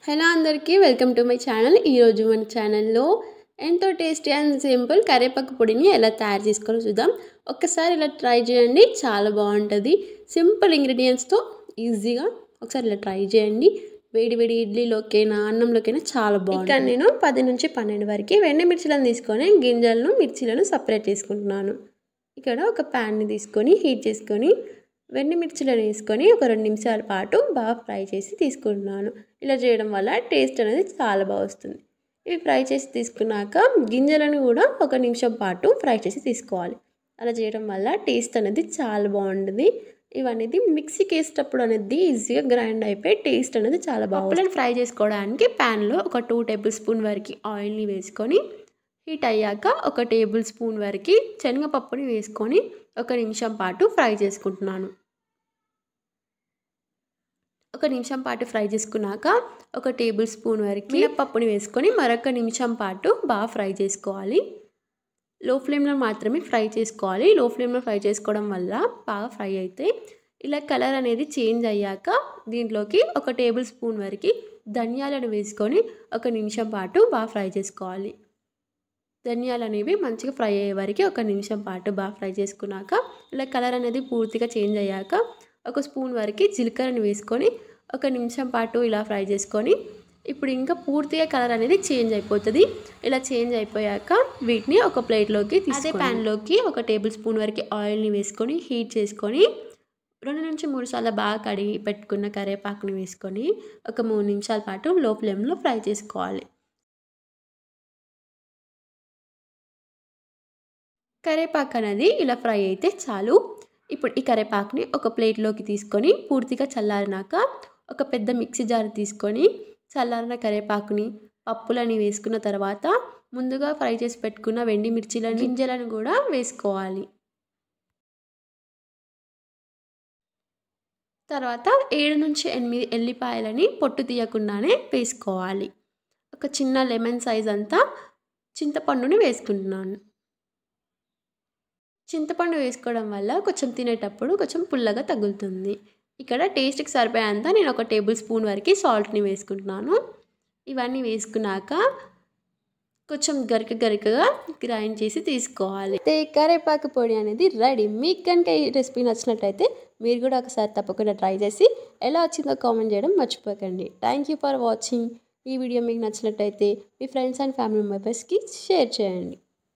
Hello అందరికీ welcome to my channel. ఈరోజు మన ఛానల్లో ఎంతో టేస్టీ అండ్ సింపుల్ కరివేపాకు పొడిని ఎలా తయారు చేసుకోవాలో చూద్దాం. ఒక్కసారి ఇలా ట్రై చేయండి, చాలా బాగుంటుంది. సింపుల్ ఇంగ్రీడియంట్స్తో ఈజీగా ఒకసారి ఇలా ట్రై చేయండి. వేడి వేడి ఇడ్లీలోకైనా అన్నంలోకైనా చాలా బాగుంటుంది. ఇక్కడ నేను 10 నుంచి 12 వరకు ఎండుమిర్చిలను తీసుకొని గింజలను మిర్చిలను సపరేట్ చేసుకుంటున్నాను. ఇక్కడ ఒక ప్యాన్ని తీసుకొని హీట్ చేసుకొని ఎండుమిర్చిలను వేసుకొని ఒక 2 నిమిషాల పాటు బాగా ఫ్రై చేసి తీసుకుంటున్నాను. ఇలా చేయడం వల్ల టేస్ట్ అనేది చాలా బాగా వస్తుంది. ఇవి ఫ్రై చేసి తీసుకున్నాక గింజలను కూడా 1 నిమిషం పాటు ఫ్రై చేసి తీసుకోవాలి. అలా చేయడం వల్ల టేస్ట్ అనేది చాలా బాగుంటుంది. ఇవన్నీ మిక్సీకి వేసేటప్పుడు అనేది ఈజీగా గ్రైండ్ అయిపోయి టేస్ట్ అనేది చాలా బాగుంటుంది. పప్పులను ఫ్రై చేసుకోవడానికి ప్యాన్లో ఒక 2 టేబుల్ స్పూన్ వరకు ఆయిల్ని వేసుకొని హీట్ అయ్యాక 1 టేబుల్ స్పూన్ వరకు శనగపప్పుని వేసుకొని 1 నిమిషం పాటు ఫ్రై చేసుకుంటున్నాను. 1 నిమిషం పాటు ఫ్రై చేసుకున్నాక 1 టేబుల్ స్పూన్ వరకు మినపప్పుని వేసుకొని మరొక నిమిషం పాటు బాగా ఫ్రై చేసుకోవాలి. లో ఫ్లేమ్లో మాత్రమే ఫ్రై చేసుకోవాలి. లో ఫ్లేమ్లో ఫ్రై చేసుకోవడం వల్ల బాగా ఫ్రై అయితే ఇలా కలర్ అనేది చేంజ్ అయ్యాక దీంట్లోకి 1 టేబుల్ స్పూన్ వరకు ధనియాలను వేసుకొని 1 నిమిషం పాటు బాగా ఫ్రై చేసుకోవాలి. ధనియాలు అనేవి మంచిగా ఫ్రై అయ్యే వరకు 1 నిమిషం పాటు బాగా ఫ్రై చేసుకున్నాక ఇలా కలర్ అనేది పూర్తిగా చేంజ్ అయ్యాక 1 స్పూన్ వరకు జీలకర్రను వేసుకొని 1 నిమిషం పాటు ఇలా ఫ్రై చేసుకొని ఇప్పుడు ఇంకా పూర్తిగా కలర్ అనేది చేంజ్ అయిపోతుంది. ఇలా చేంజ్ అయిపోయాక వీటిని ఒక ప్లేట్లోకి తీసి ప్యాన్లోకి 1 టేబుల్ స్పూన్ వరకు ఆయిల్ని వేసుకొని హీట్ చేసుకొని 2 నుంచి 3 సార్లు బాగా కడిగి పెట్టుకున్న కరివేపాకుని వేసుకొని ఒక 3 నిమిషాల పాటు లో ఫ్లేమ్లో ఫ్రై చేసుకోవాలి. కరివేపాకు అనేది ఇలా ఫ్రై అయితే చాలు. ఇప్పుడు ఈ కరివేపాకుని ఒక ప్లేట్లోకి తీసుకొని పూర్తిగా చల్లారినాక ఒక పెద్ద మిక్సీ జార్ తీసుకొని చల్లారిన కరివేపాకుని పప్పులని వేసుకున్న తర్వాత ముందుగా ఫ్రై చేసి పెట్టుకున్న ఎండుమిర్చిల గింజలను కూడా వేసుకోవాలి. తర్వాత 7 నుంచి 8 ఎల్లిపాయలని పొట్టు తీయకుండానే వేసుకోవాలి. ఒక చిన్న లెమన్ సైజ్ అంతా చింతపండుని వేసుకుంటున్నాను. చింతపండు వేసుకోవడం వల్ల కొంచెం తినేటప్పుడు కొంచెం పుల్లగా తగులుతుంది. ఇక్కడ టేస్ట్కి సరిపోయేంత నేను 1 టేబుల్ స్పూన్ వరకు సాల్ట్ని వేసుకుంటున్నాను. ఇవన్నీ వేసుకున్నాక కొంచెం గరికగా గ్రైండ్ చేసి తీసుకోవాలి. కరివేపాకు పొడి అనేది రెడీ. మీకు కనుక ఈ రెసిపీ నచ్చినట్లయితే మీరు కూడా ఒకసారి తప్పకుండా ట్రై చేసి ఎలా వచ్చిందో కామెంట్ చేయడం మర్చిపోకండి. Thank you for watching. ఈ వీడియో మీకు నచ్చినట్లయితే మీ ఫ్రెండ్స్ అండ్ ఫ్యామిలీ మెంబర్స్కి షేర్ చేయండి.